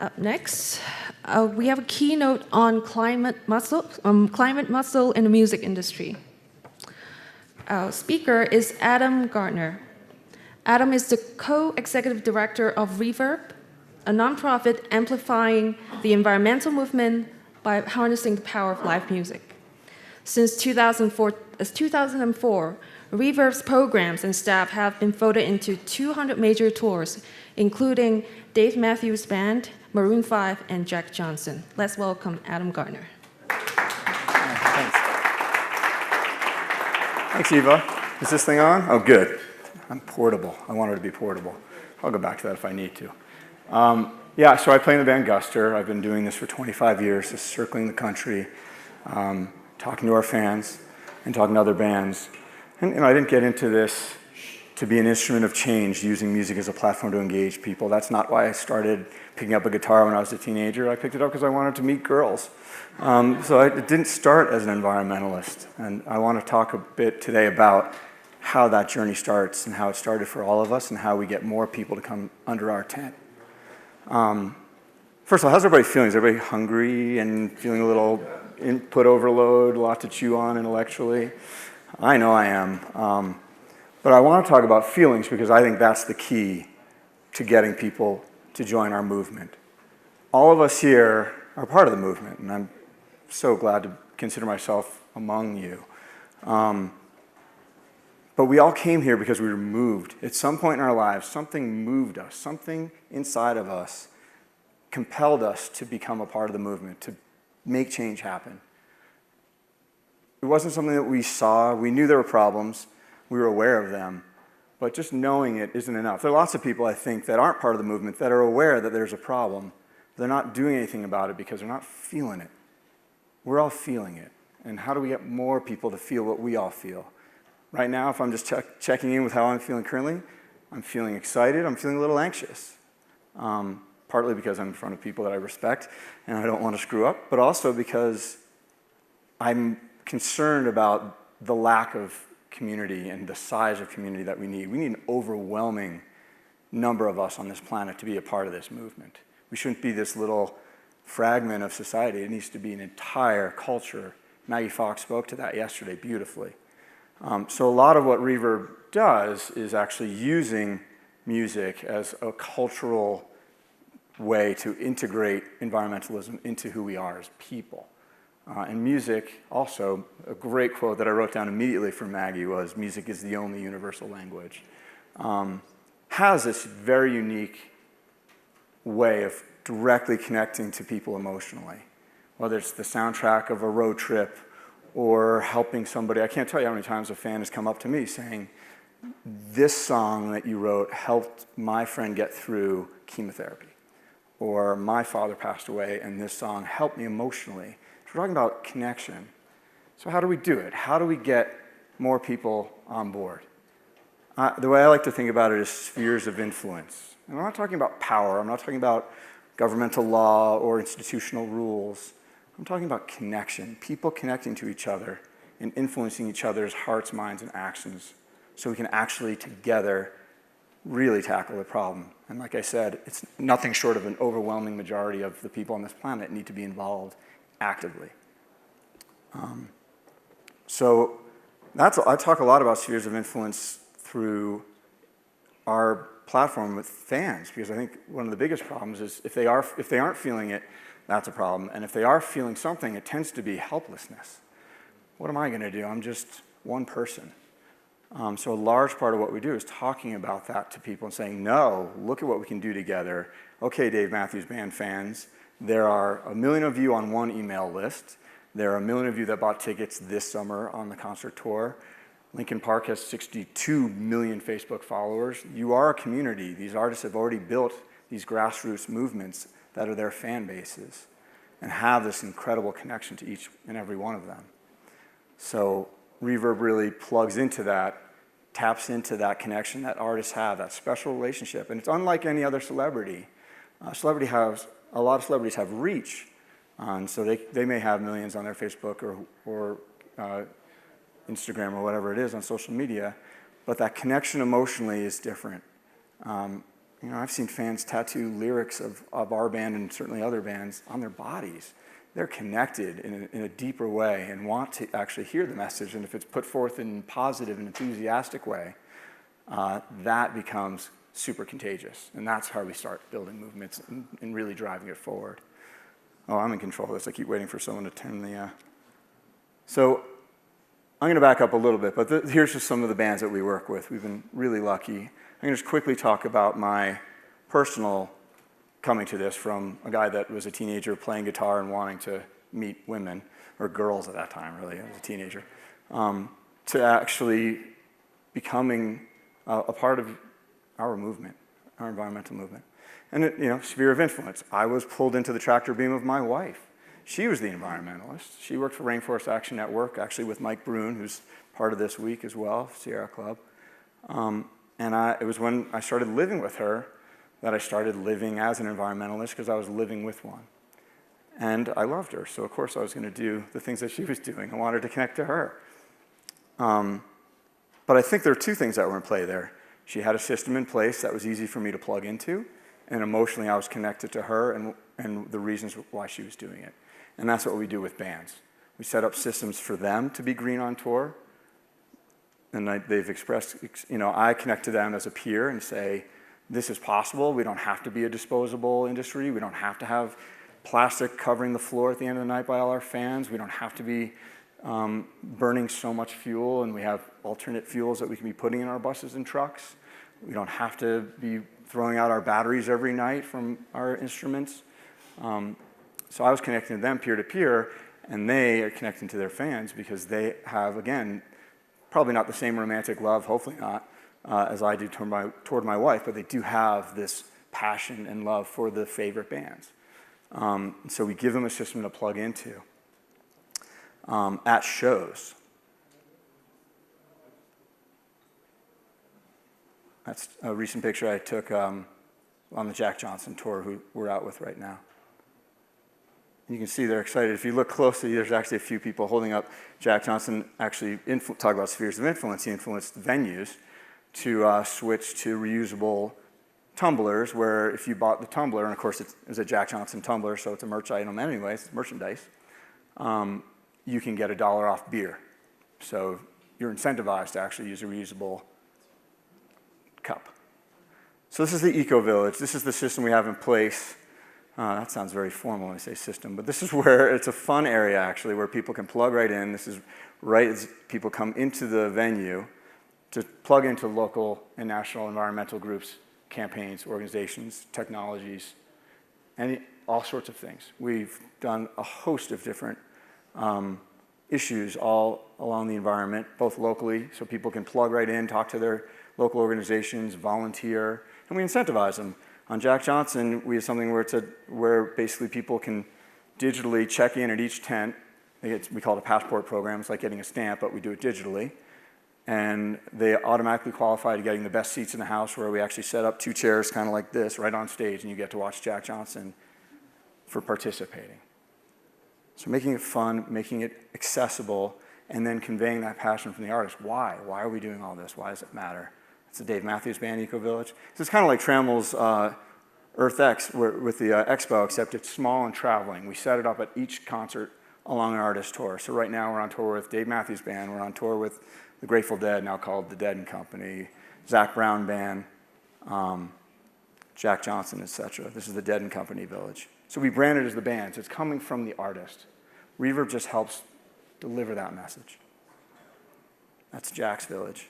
Up next, we have a keynote on climate muscle in the music industry. Our speaker is Adam Gardner. Adam is the co-executive director of REVERB, a nonprofit amplifying the environmental movement by harnessing the power of live music. Since 2004, REVERB's programs and staff have been voted into 200 major tours, including Dave Matthews Band, Maroon 5, and Jack Johnson. Let's welcome Adam Gardner. Thanks. Thanks, Eva. Is this thing on? Oh, good. I'm portable. I want it to be portable. I'll go back to that if I need to. Yeah, so I play in the band Guster. I've been doing this for 25 years, just circling the country, talking to our fans and talking to other bands. And I didn't get into this to be an instrument of change, using music as a platform to engage people. That's not why I started picking up a guitar when I was a teenager. I picked it up because I wanted to meet girls. So it didn't start as an environmentalist. And I want to talk a bit today about how that journey starts and how it started for all of us and how we get more people to come under our tent. First of all, how's everybody feeling? Is everybody hungry and feeling a little input overload, a lot to chew on intellectually? I know I am. But I want to talk about feelings because I think that's the key to getting people to join our movement. All of us here are part of the movement, and I'm so glad to consider myself among you. But we all came here because we were moved. At some point in our lives, something moved us. Something inside of us compelled us to become a part of the movement, to make change happen. It wasn't something that we saw. We knew there were problems. We were aware of them. But just knowing it isn't enough. There are lots of people, I think, that aren't part of the movement that are aware that there's a problem. They're not doing anything about it because they're not feeling it. We're all feeling it. And how do we get more people to feel what we all feel? Right now, if I'm just checking in with how I'm feeling currently, I'm feeling excited. I'm feeling a little anxious. Partly because I'm in front of people that I respect and I don't want to screw up, but also because I'm concerned about the lack of community and the size of community that we need. We need an overwhelming number of us on this planet to be a part of this movement. We shouldn't be this little fragment of society. It needs to be an entire culture. Maggie Fox spoke to that yesterday beautifully. So a lot of what REVERB does is actually using music as a cultural way to integrate environmentalism into who we are as people. And music, also, a great quote that I wrote down immediately from Maggie was, "Music is the only universal language." Has this very unique way of directly connecting to people emotionally, whether it's the soundtrack of a road trip or helping somebody. I can't tell you how many times a fan has come up to me saying, "This song that you wrote helped my friend get through chemotherapy," or "My father passed away and this song helped me emotionally." We're talking about connection. So how do we do it? How do we get more people on board? The way I like to think about it is spheres of influence. And I'm not talking about power. I'm not talking about governmental law or institutional rules. I'm talking about connection, people connecting to each other and influencing each other's hearts, minds, and actions so we can actually together really tackle the problem. And like I said, it's nothing short of an overwhelming majority of the people on this planet need to be involved actively. So I talk a lot about spheres of influence through our platform with fans, because I think one of the biggest problems is if they aren't feeling it, that's a problem. And if they are feeling something, it tends to be helplessness. What am I going to do? I'm just one person. So a large part of what we do is talking about that to people and saying, no, look at what we can do together. Okay, Dave Matthews Band fans, there are 1 million of you on one email list. There are 1 million of you that bought tickets this summer on the concert tour. Linkin Park has 62 million Facebook followers. You are a community. These artists have already built these grassroots movements that are their fan bases and have this incredible connection to each and every one of them. So REVERB really plugs into that, taps into that connection that artists have, that special relationship. And it's unlike any other celebrity. A lot of celebrities have reach, and so they may have millions on their Facebook or Instagram or whatever it is on social media, but that connection emotionally is different. You know, I've seen fans tattoo lyrics of our band and certainly other bands on their bodies. They're connected in a deeper way and want to actually hear the message. And if it's put forth in a positive and enthusiastic way, that becomes super contagious. And that's how we start building movements and really driving it forward. Oh, I'm in control of this. I keep waiting for someone to turn the... So I'm going to back up a little bit, but here's just some of the bands that we work with. We've been really lucky. I'm going to just quickly talk about my personal coming to this from a guy that was a teenager playing guitar and wanting to meet women, or girls at that time, really, I was a teenager, to actually becoming a part of our movement, our environmental movement. And, you know, sphere of influence. I was pulled into the tractor beam of my wife. She was the environmentalist. She worked for Rainforest Action Network, actually with Mike Brune, who's part of this week as well, Sierra Club. It was when I started living with her that I started living as an environmentalist, because I was living with one. And I loved her, so of course I was going to do the things that she was doing. I wanted to connect to her. But I think there are two things that were in play there. She had a system in place that was easy for me to plug into, and emotionally I was connected to her and the reasons why she was doing it. And that's what we do with bands. We set up systems for them to be green on tour, and they've expressed, you know, I connect to them as a peer and say, this is possible. We don't have to be a disposable industry. We don't have to have plastic covering the floor at the end of the night by all our fans. We don't have to be burning so much fuel, and we have alternate fuels that we can be putting in our buses and trucks. We don't have to be throwing out our batteries every night from our instruments. So I was connecting to them peer to peer, and they are connecting to their fans because they have, again, probably not the same romantic love, hopefully not, as I do toward my wife, but they do have this passion and love for the favorite bands. So we give them a system to plug into. At shows. That's a recent picture I took on the Jack Johnson tour, who we're out with right now. You can see they're excited. If you look closely, there's actually a few people holding up. Jack Johnson actually, talk about spheres of influence, he influenced venues to switch to reusable tumblers, where if you bought the tumbler, and of course it was a Jack Johnson tumbler, so it's a merch item anyways, it's merchandise, you can get $1 off beer. So you're incentivized to actually use a reusable cup. So this is the Eco-Village. This is the system we have in place. That sounds very formal when I say system, but this is where it's a fun area, actually, where people can plug right in. This is right as people come into the venue to plug into local and national environmental groups, campaigns, organizations, technologies, and all sorts of things. We've done a host of different issues all along the environment, both locally, so people can plug right in, talk to their local organizations, volunteer, and we incentivize them. On Jack Johnson, we have something where basically people can digitally check in at each tent. We call it a passport program. It's like getting a stamp, but we do it digitally. And they automatically qualify to getting the best seats in the house, where we actually set up 2 chairs kind of like this right on stage, and you get to watch Jack Johnson for participating. So making it fun, making it accessible, and then conveying that passion from the artist. Why? Why are we doing all this? Why does it matter? It's the Dave Matthews Band Eco-Village. So it's kind of like Trammell's Earth X with the Expo, except it's small and traveling. We set it up at each concert along our artist tour. So right now we're on tour with Dave Matthews Band. We're on tour with the Grateful Dead, now called the Dead and Company, Zach Brown Band, Jack Johnson, etc. This is the Dead and Company Village. So we brand it as the band. So it's coming from the artist. Reverb just helps deliver that message. That's Jack's Village.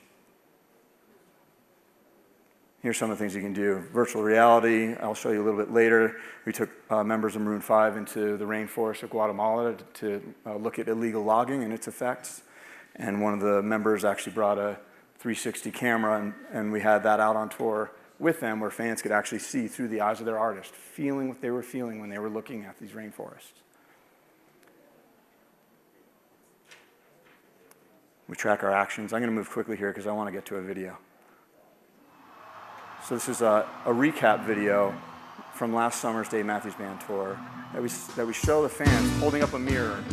Here's some of the things you can do. Virtual reality, I'll show you a little bit later. We took members of Maroon 5 into the rainforest of Guatemala to look at illegal logging and its effects. And one of the members actually brought a 360 camera, and we had that out on tour with them, where fans could actually see through the eyes of their artist, feeling what they were feeling when they were looking at these rainforests. We track our actions. I'm going to move quickly here because I want to get to a video. So this is a recap video from last summer's Dave Matthews Band tour that we show the fans holding up a mirror.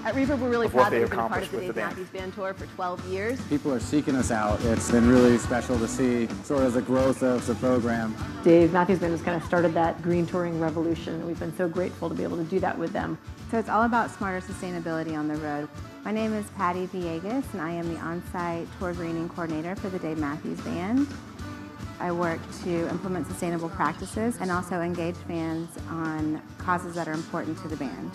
At REVERB, we're really of what proud that they we've been a part accomplished of the with the Dave band. Matthews Band Tour for 12 years. People are seeking us out. It's been really special to see sort of the growth of the program. Dave Matthews Band has kind of started that green touring revolution, and we've been so grateful to be able to do that with them. So it's all about smarter sustainability on the road. My name is Patty Villegas, and I am the on-site tour greening coordinator for the Dave Matthews Band. I work to implement sustainable practices and also engage fans on causes that are important to the band.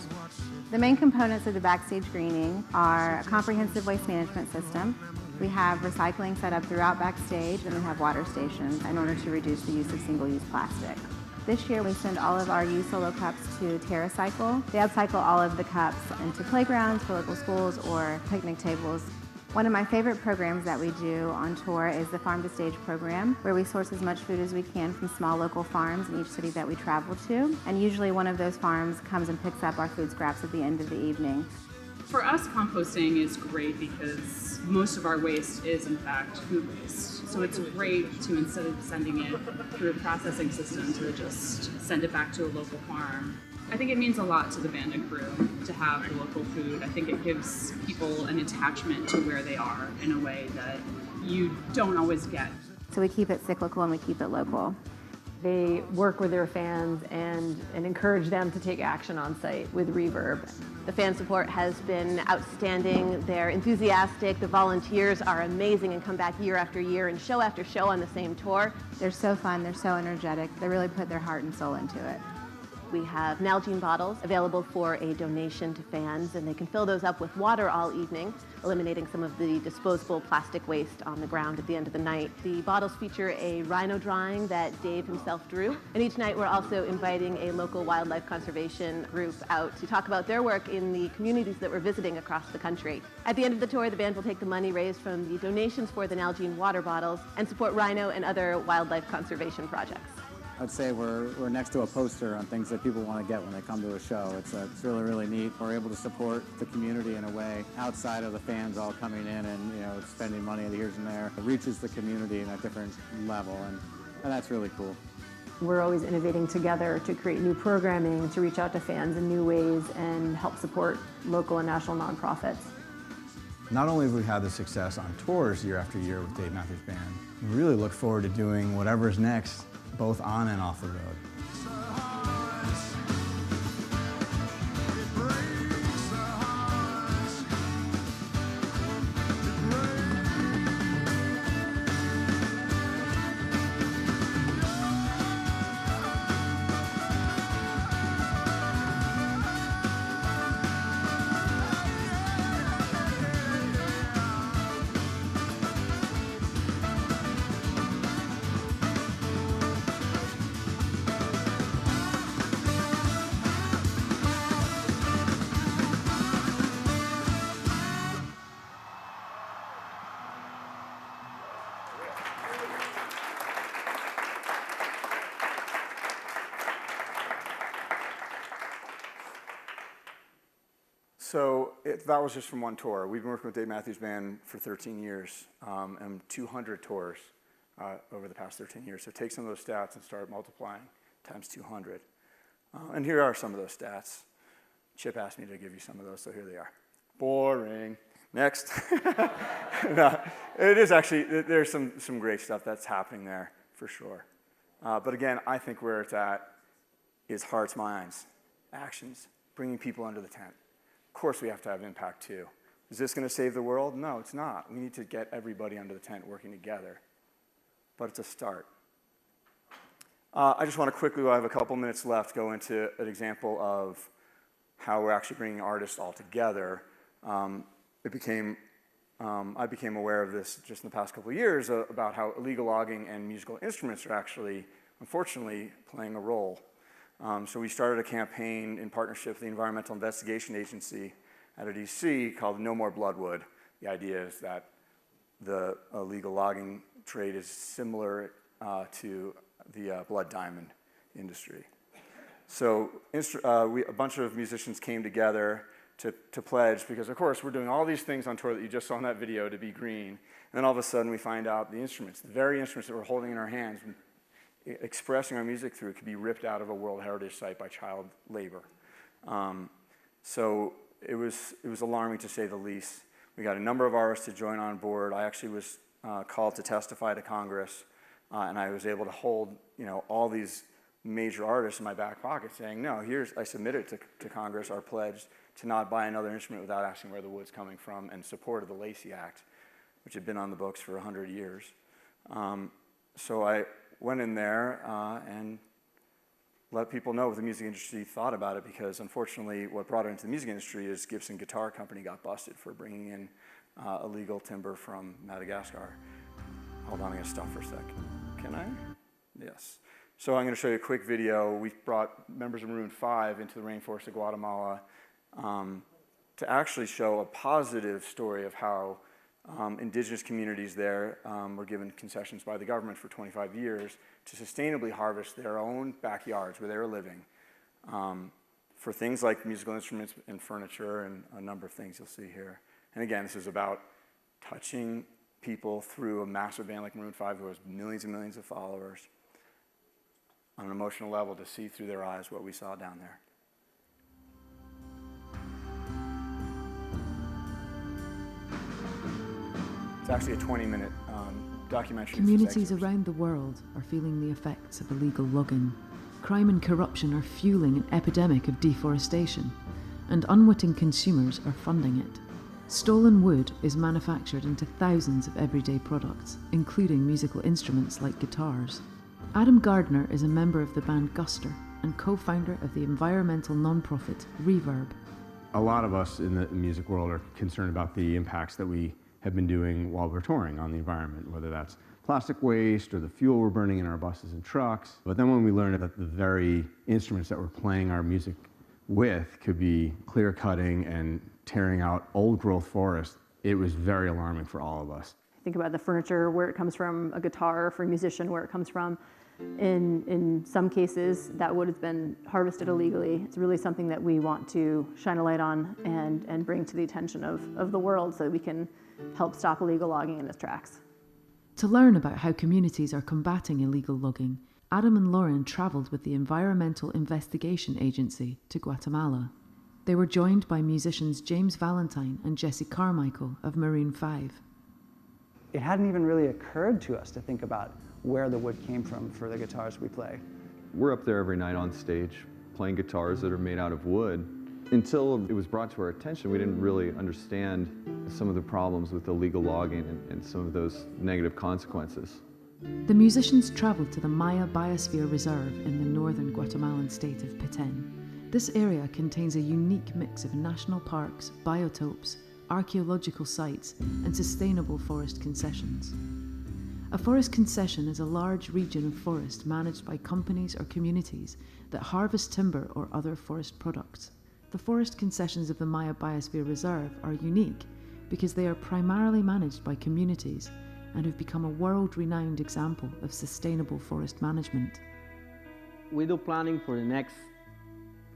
The main components of the backstage greening are a comprehensive waste management system. We have recycling set up throughout backstage, and we have water stations in order to reduce the use of single-use plastic. This year we send all of our used solo cups to TerraCycle. They upcycle all of the cups into playgrounds for local schools or picnic tables. One of my favorite programs that we do on tour is the Farm to Stage program, where we source as much food as we can from small local farms in each city that we travel to. And usually one of those farms comes and picks up our food scraps at the end of the evening. For us, composting is great because most of our waste is in fact food waste. So it's great to, instead of sending it through a processing system, to just send it back to a local farm. I think it means a lot to the band and crew to have the local food. I think it gives people an attachment to where they are in a way that you don't always get. So we keep it cyclical and we keep it local. They work with their fans and encourage them to take action on site with REVERB. The fan support has been outstanding. They're enthusiastic. The volunteers are amazing and come back year after year and show after show on the same tour. They're so fun, they're so energetic, they really put their heart and soul into it. We have Nalgene bottles available for a donation to fans, and they can fill those up with water all evening, eliminating some of the disposable plastic waste on the ground at the end of the night. The bottles feature a rhino drawing that Dave himself drew, and each night we're also inviting a local wildlife conservation group out to talk about their work in the communities that we're visiting across the country. At the end of the tour, the band will take the money raised from the donations for the Nalgene water bottles and support rhino and other wildlife conservation projects. I'd say we're next to a poster on things that people want to get when they come to a show. It's really, really neat. We're able to support the community in a way outside of the fans all coming in and spending money here and there. It reaches the community in a different level, and that's really cool. We're always innovating together to create new programming, to reach out to fans in new ways, and help support local and national nonprofits. Not only have we had the success on tours year after year with Dave Matthews Band, we really look forward to doing whatever's next, both on and off the road. So that was just from one tour. We've been working with Dave Matthews Band for 13 years and 200 tours over the past 13 years. So take some of those stats and start multiplying times 200. And here are some of those stats. Chip asked me to give you some of those, so here they are. Boring. Next. No, it is actually, there's some great stuff that's happening there for sure. But again, I think where it's at is hearts, minds, actions, bringing people under the tent. Of course we have to have impact too. Is this going to save the world? No, it's not. We need to get everybody under the tent working together. But it's a start. I just want to quickly, while I have a couple minutes left, go into an example of how we're actually bringing artists all together. I became aware of this just in the past couple of years about how illegal logging and musical instruments are actually, unfortunately, playing a role. So we started a campaign in partnership with the Environmental Investigation Agency out of DC called No More Bloodwood. The idea is that the illegal logging trade is similar to the blood diamond industry. So a bunch of musicians came together to pledge, because of course we're doing all these things on tour that you just saw in that video to be green, and then all of a sudden we find out the instruments, the very instruments that we're holding in our hands, expressing our music through, could be ripped out of a World Heritage Site by child labor. So it was alarming to say the least. We got a number of artists to join on board. I actually was called to testify to Congress, and I was able to hold, all these major artists in my back pocket saying, no, I submitted to Congress our pledge to not buy another instrument without asking where the wood's coming from, and supported the Lacey Act, which had been on the books for 100 years. So I went in there and let people know what the music industry thought about it, because unfortunately what brought it into the music industry is Gibson Guitar Company got busted for bringing in illegal timber from Madagascar. Hold on, I'm gonna stop for a sec. Can I? Yes. So I'm gonna show you a quick video. We brought members of Maroon 5 into the rainforest of Guatemala to actually show a positive story of how indigenous communities there were given concessions by the government for 25 years to sustainably harvest their own backyards where they were living for things like musical instruments and furniture and a number of things you'll see here. And again, this is about touching people through a massive band like Maroon 5 who has millions and millions of followers on an emotional level, to see through their eyes what we saw down there. It's actually a 20-minute documentary. Communities around the world are feeling the effects of illegal logging. Crime and corruption are fueling an epidemic of deforestation, and unwitting consumers are funding it. Stolen wood is manufactured into thousands of everyday products, including musical instruments like guitars. Adam Gardner is a member of the band Guster and co-founder of the environmental non-profit REVERB. A lot of us in the music world are concerned about the impacts that we have been doing while we're touring on the environment, whether that's plastic waste or the fuel we're burning in our buses and trucks. But then when we learned that the very instruments that we're playing our music with could be clear cutting and tearing out old growth forests, it was very alarming for all of us. Think about the furniture, where it comes from, a guitar for a musician, where it comes from. In some cases, that wood has been harvested illegally. It's really something that we want to shine a light on and bring to the attention of the world so that we can help stop illegal logging in its tracks. To learn about how communities are combating illegal logging, Adam and Lauren travelled with the Environmental Investigation Agency to Guatemala. They were joined by musicians James Valentine and Jesse Carmichael of Maroon 5. It hadn't even really occurred to us to think about where the wood came from for the guitars we play. We're up there every night on stage playing guitars that are made out of wood. Until it was brought to our attention, we didn't really understand some of the problems with illegal logging and some of those negative consequences. The musicians travelled to the Maya Biosphere Reserve in the northern Guatemalan state of Petén. This area contains a unique mix of national parks, biotopes, archaeological sites, and sustainable forest concessions. A forest concession is a large region of forest managed by companies or communities that harvest timber or other forest products. The forest concessions of the Maya Biosphere Reserve are unique because they are primarily managed by communities and have become a world-renowned example of sustainable forest management. We do planning for the next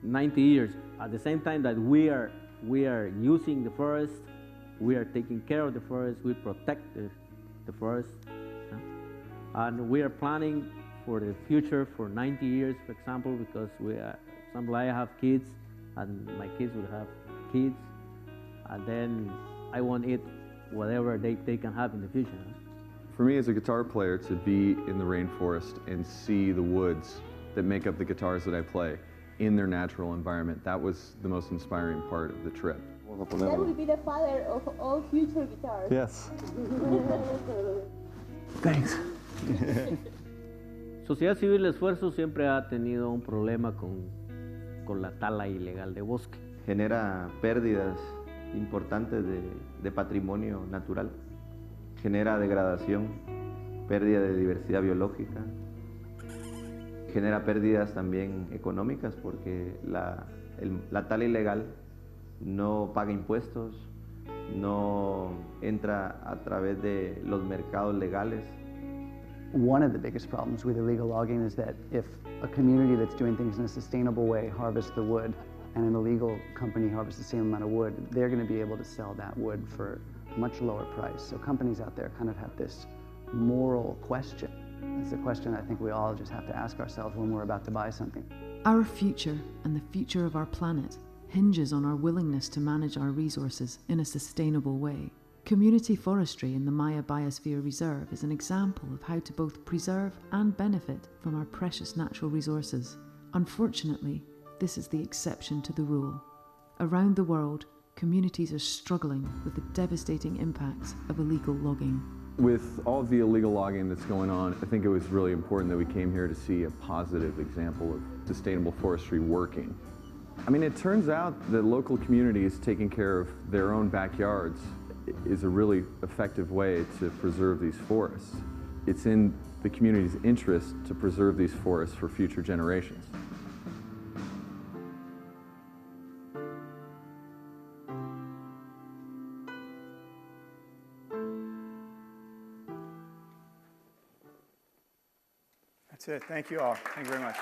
90 years. At the same time that we are using the forest, we are taking care of the forest, we protect the forest. And we are planning for the future for 90 years, for example, because I have kids, and my kids will have kids, and then I want it whatever they can have in the future. For me as a guitar player, to be in the rainforest and see the woods that make up the guitars that I play in their natural environment, that was the most inspiring part of the trip. That will be the father of all future guitars. Yes. Thanks. Sociedad Civil Esfuerzo siempre ha tenido un problema con la tala ilegal de bosque. Genera pérdidas importantes de patrimonio natural, genera degradación, pérdida de diversidad biológica, genera pérdidas también económicas porque la tala ilegal no paga impuestos, no entra a través de los mercados legales. One of the biggest problems with illegal logging is that if a community that's doing things in a sustainable way harvests the wood and an illegal company harvests the same amount of wood, they're going to be able to sell that wood for a much lower price. So companies out there kind of have this moral question. It's a question I think we all just have to ask ourselves when we're about to buy something. Our future and the future of our planet hinges on our willingness to manage our resources in a sustainable way. Community forestry in the Maya Biosphere Reserve is an example of how to both preserve and benefit from our precious natural resources. Unfortunately, this is the exception to the rule. Around the world, communities are struggling with the devastating impacts of illegal logging. With all of the illegal logging that's going on, I think it was really important that we came here to see a positive example of sustainable forestry working. I mean, it turns out that local communities taking care of their own backyards is a really effective way to preserve these forests. It's in the community's interest to preserve these forests for future generations. That's it. Thank you all. Thank you very much.